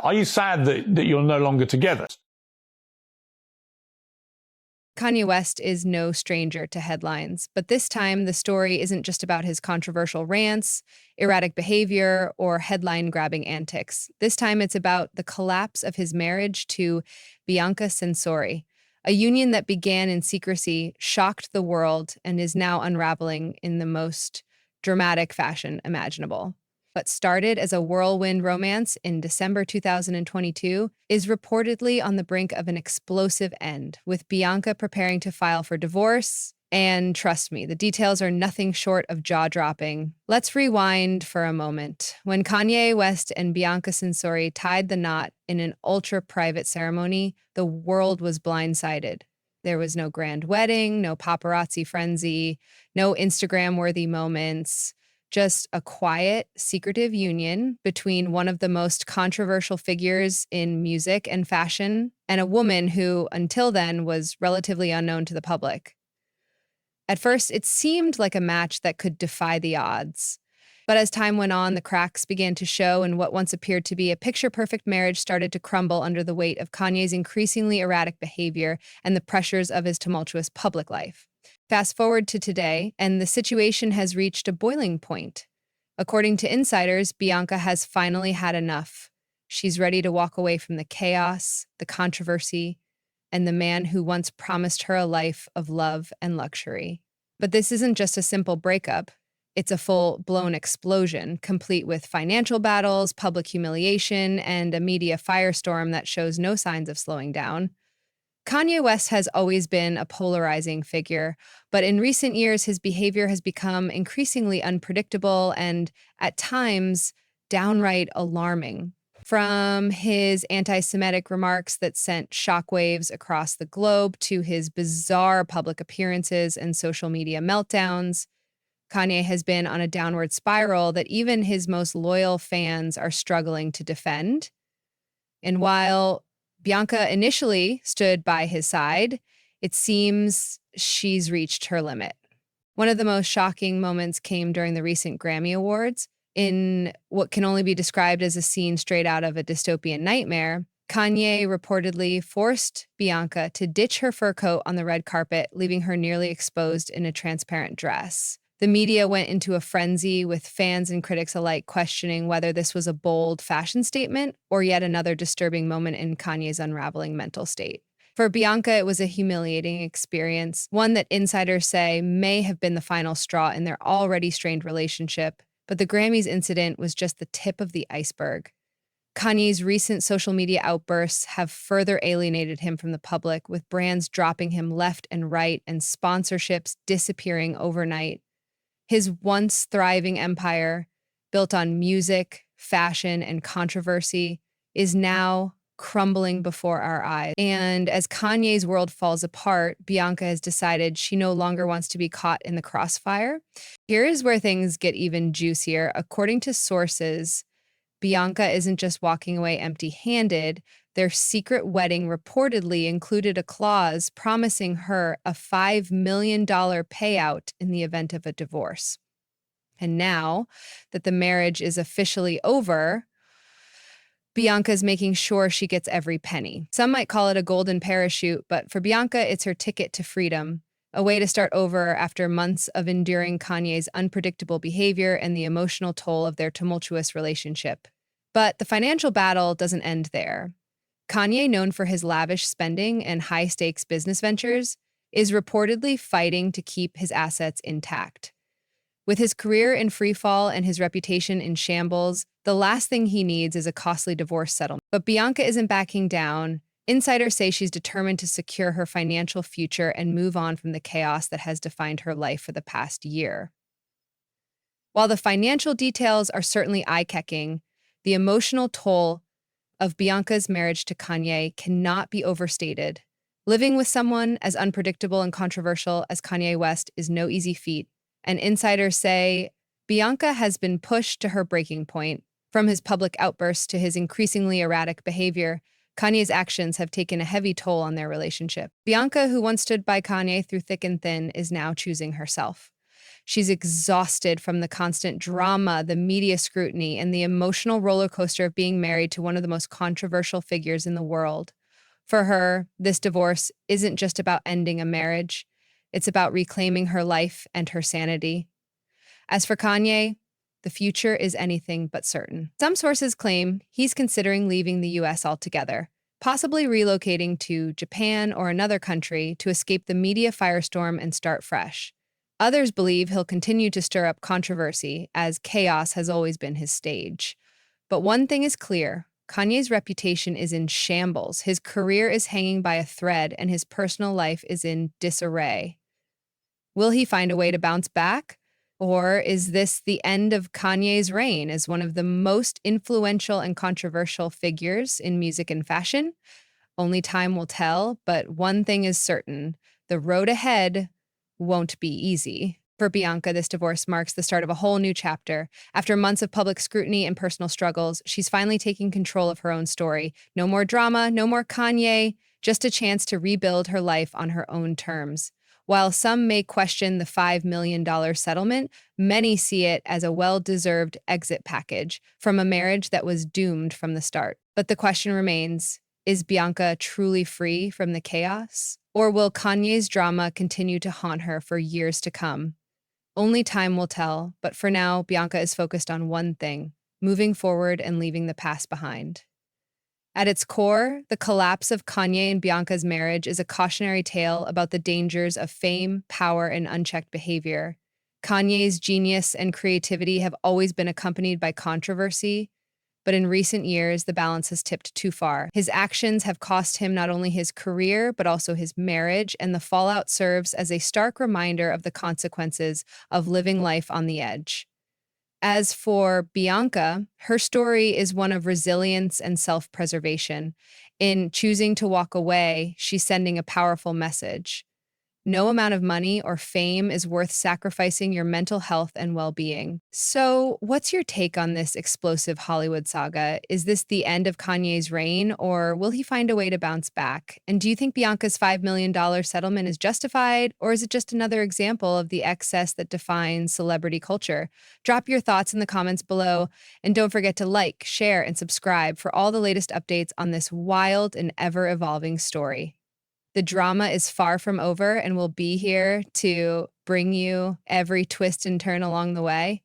Are you sad that you're no longer together? Kanye West is no stranger to headlines, but this time the story isn't just about his controversial rants, erratic behavior, or headline grabbing antics. This time it's about the collapse of his marriage to Bianca Censori, a union that began in secrecy, shocked the world, and is now unraveling in the most dramatic fashion imaginable. What started as a whirlwind romance in December 2022 is reportedly on the brink of an explosive end, with Bianca preparing to file for divorce. And trust me, the details are nothing short of jaw-dropping. Let's rewind for a moment. When Kanye West and Bianca Censori tied the knot in an ultra-private ceremony, the world was blindsided. There was no grand wedding, no paparazzi frenzy, no Instagram-worthy moments. Just a quiet, secretive union between one of the most controversial figures in music and fashion and a woman who, until then, was relatively unknown to the public. At first, it seemed like a match that could defy the odds. But as time went on, the cracks began to show, and what once appeared to be a picture-perfect marriage started to crumble under the weight of Kanye's increasingly erratic behavior and the pressures of his tumultuous public life. Fast forward to today, and the situation has reached a boiling point. According to insiders, Bianca has finally had enough. She's ready to walk away from the chaos, the controversy, and the man who once promised her a life of love and luxury. But this isn't just a simple breakup. It's a full-blown explosion, complete with financial battles, public humiliation, and a media firestorm that shows no signs of slowing down. Kanye West has always been a polarizing figure, but in recent years, his behavior has become increasingly unpredictable and, at times, downright alarming. From his anti-Semitic remarks that sent shockwaves across the globe to his bizarre public appearances and social media meltdowns, Kanye has been on a downward spiral that even his most loyal fans are struggling to defend. And while Bianca initially stood by his side, it seems she's reached her limit. One of the most shocking moments came during the recent Grammy Awards. In what can only be described as a scene straight out of a dystopian nightmare, Kanye reportedly forced Bianca to ditch her fur coat on the red carpet, leaving her nearly exposed in a transparent dress. The media went into a frenzy, with fans and critics alike questioning whether this was a bold fashion statement or yet another disturbing moment in Kanye's unraveling mental state. For Bianca, it was a humiliating experience, one that insiders say may have been the final straw in their already strained relationship. But the Grammys incident was just the tip of the iceberg. Kanye's recent social media outbursts have further alienated him from the public, with brands dropping him left and right and sponsorships disappearing overnight. His once thriving empire, built on music, fashion, and controversy, is now crumbling before our eyes. And as Kanye's world falls apart, Bianca has decided she no longer wants to be caught in the crossfire. Here is where things get even juicier. According to sources, Bianca isn't just walking away empty-handed. Their secret wedding reportedly included a clause promising her a $5 million payout in the event of a divorce. And now that the marriage is officially over, Bianca's making sure she gets every penny. Some might call it a golden parachute, but for Bianca, it's her ticket to freedom, a way to start over after months of enduring Kanye's unpredictable behavior and the emotional toll of their tumultuous relationship. But the financial battle doesn't end there. Kanye, known for his lavish spending and high-stakes business ventures, is reportedly fighting to keep his assets intact. With his career in freefall and his reputation in shambles, the last thing he needs is a costly divorce settlement. But Bianca isn't backing down. Insiders say she's determined to secure her financial future and move on from the chaos that has defined her life for the past year. While the financial details are certainly eye-catching, the emotional toll of Bianca's marriage to Kanye cannot be overstated. Living with someone as unpredictable and controversial as Kanye West is no easy feat, and insiders say Bianca has been pushed to her breaking point. From his public outbursts to his increasingly erratic behavior, Kanye's actions have taken a heavy toll on their relationship. Bianca, who once stood by Kanye through thick and thin, is now choosing herself. She's exhausted from the constant drama, the media scrutiny, and the emotional roller coaster of being married to one of the most controversial figures in the world. For her, this divorce isn't just about ending a marriage, it's about reclaiming her life and her sanity. As for Kanye, the future is anything but certain. Some sources claim he's considering leaving the US altogether, possibly relocating to Japan or another country to escape the media firestorm and start fresh. Others believe he'll continue to stir up controversy, as chaos has always been his stage. But one thing is clear: Kanye's reputation is in shambles, his career is hanging by a thread, and his personal life is in disarray. Will he find a way to bounce back? Or is this the end of Kanye's reign as one of the most influential and controversial figures in music and fashion? Only time will tell, but one thing is certain: the road ahead won't be easy. For Bianca, this divorce marks the start of a whole new chapter. After months of public scrutiny and personal struggles, she's finally taking control of her own story. No more drama, no more Kanye, just a chance to rebuild her life on her own terms. While some may question the $5 million settlement, many see it as a well-deserved exit package from a marriage that was doomed from the start. But the question remains: is Bianca truly free from the chaos? Or will Kanye's drama continue to haunt her for years to come? Only time will tell, but for now, Bianca is focused on one thing: moving forward and leaving the past behind. At its core, the collapse of Kanye and Bianca's marriage is a cautionary tale about the dangers of fame, power, and unchecked behavior. Kanye's genius and creativity have always been accompanied by controversy, but in recent years, the balance has tipped too far. His actions have cost him not only his career, but also his marriage, and the fallout serves as a stark reminder of the consequences of living life on the edge. As for Bianca, her story is one of resilience and self-preservation. In choosing to walk away, she's sending a powerful message: no amount of money or fame is worth sacrificing your mental health and well-being. So, what's your take on this explosive Hollywood saga? Is this the end of Kanye's reign, or will he find a way to bounce back? And do you think Bianca's $5 million settlement is justified, or is it just another example of the excess that defines celebrity culture? Drop your thoughts in the comments below, and don't forget to like, share, and subscribe for all the latest updates on this wild and ever-evolving story. The drama is far from over, and we'll be here to bring you every twist and turn along the way.